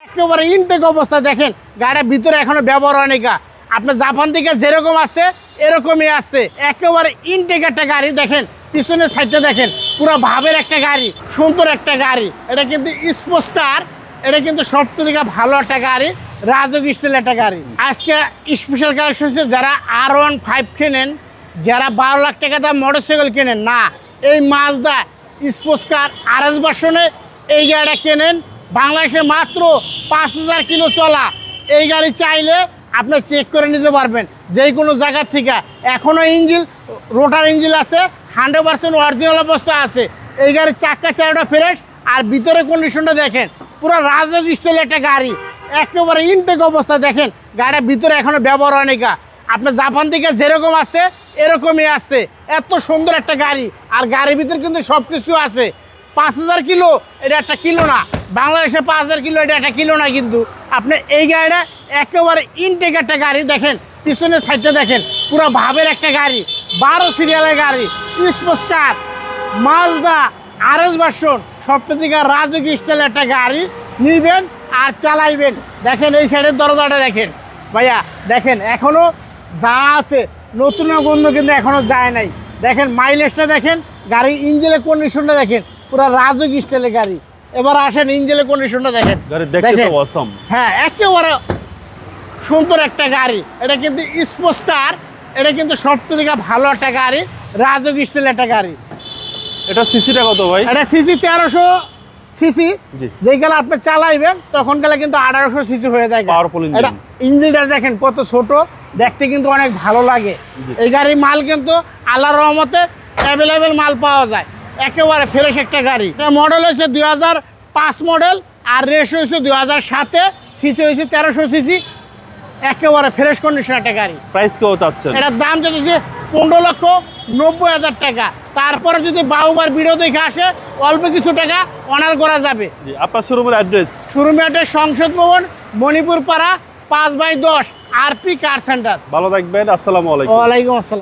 একেবারে ইনটেক অবস্থা দেখেন, গাড়ির ভিতরে এখনো ব্যবহার হয়নি। আপনার জাপান থেকে যেরকম আছে এরকমই আছে, একেবারে ইনটেক একটা গাড়ি। দেখেন পিছনের সাইডটা দেখেন, পুরো ভাবের একটা গাড়ি, সুন্দর একটা গাড়ি। এটা কিন্তু স্পোর্টস কার, এটা কিন্তু সবথেকে থেকে ভালো একটা গাড়ি, রাজক স্টাইল একটা গাড়ি। আজকে স্পেশাল কালেকশন হচ্ছে যারা R15 কেনেন, যারা 12 লাখ টাকা দাম মোটরসাইকেল কেনেন না, এই মাজদা স্পোর্টস কার RS ভার্সনে এই গাড়িটা কেনেন। বাংলাদেশে মাত্র 5000 কিলো চলা এই গাড়ি চাইলে আপনি চেক করে নিতে পারবেন যে কোনো জায়গার থেকে। এখনও ইঞ্জিন রোটার ইঞ্জিন আছে, 100% অরিজিনাল অবস্থা আছে। এই গাড়ির চাক্কা চারটা ফ্রেশ, আর ভিতরে কন্ডিশনটা দেখেন, পুরো রাজক স্টাইল একটা গাড়ি, একেবারে ইনটেক অবস্থা। দেখেন গাড়ির ভিতরে এখনও ব্যবহার হয়নি। আপনার জাপান থেকে যেরকম আছে এরকমই আছে, এত সুন্দর একটা গাড়ি। আর গাড়ির ভিতরে কিন্তু সব কিছু আছে। 5000 কিলো এটা একটা কিলো না, বাংলাদেশে 5000 কিলো এটা একটা কিলো না। কিন্তু আপনি এই গাড়িটা একেবারে ইনটেক একটা গাড়ি। দেখেন পিছনের সাইডটা দেখেন, পুরো ভাবের একটা গাড়ি, 12 সিরিয়ালের গাড়ি, sports car, Mazda RS version, সবথেকে রাজক স্টাইল একটা গাড়ি নিবেন আর চালাইবেন। দেখেন এই সাইডের দরজাটা দেখেন ভাইয়া, দেখেন এখনও যা আছে নতুন গন্ধ কিন্তু এখনও যায় নাই। দেখেন মাইলেজটা দেখেন, গাড়ি ইঞ্জিনের কন্ডিশনটা দেখেন, পুরো রাজক স্টাইলের গাড়ি। এবার আসেন ইঞ্জিনের কন্ডিশনটা দেখেন, হ্যাঁ একেবারে সুন্দর একটা গাড়ি। এটা কিন্তু স্পোর্টস কার, এটা কিন্তু সবথেকে ভালো একটা গাড়ি, রাজক স্টাইল একটা গাড়ি। এটা সিসিটা কত ভাই? এটা সিসি 1300 সিসি, যেই গেলে আপনি চালাইবেন তখন গেলে কিন্তু 1800 সিসি হয়ে যায়। Powerful engine. এটা ইঞ্জিনটা দেখেন কত ছোট, দেখতে কিন্তু অনেক ভালো লাগে। এই গাড়ির মাল কিন্তু আল্লাহর রহমতে অ্যাভেলেবেল মাল পাওয়া যায়, একেবারে ফ্রেশ একটা গাড়ি। এটা মডেল হয়েছে 2005 মডেল, আর রেস হয়েছে 2007-এ, সিসি হয়েছে 1300 সিসি, একেবারে ফ্রেশ কন্ডিশন একটা গাড়ি। প্রাইস কত চাচ্ছেন? এটার দাম যাচ্ছে 15,90,000 টাকা। তারপরে যদি বাহুবার ভিডিও দেখে আসে অল্প কিছু টাকা অনার করা যাবে। আপনার শোরুমের অ্যাড্রেস? শোরুমের অ্যাড্রেস সংসদ ভবন, মণিপুর পাড়া, 5/10, RP কার সেন্টার। ভালো থাকবেন, আসসালামু আলাইকুম। ওয়ালাইকুম আসসালাম।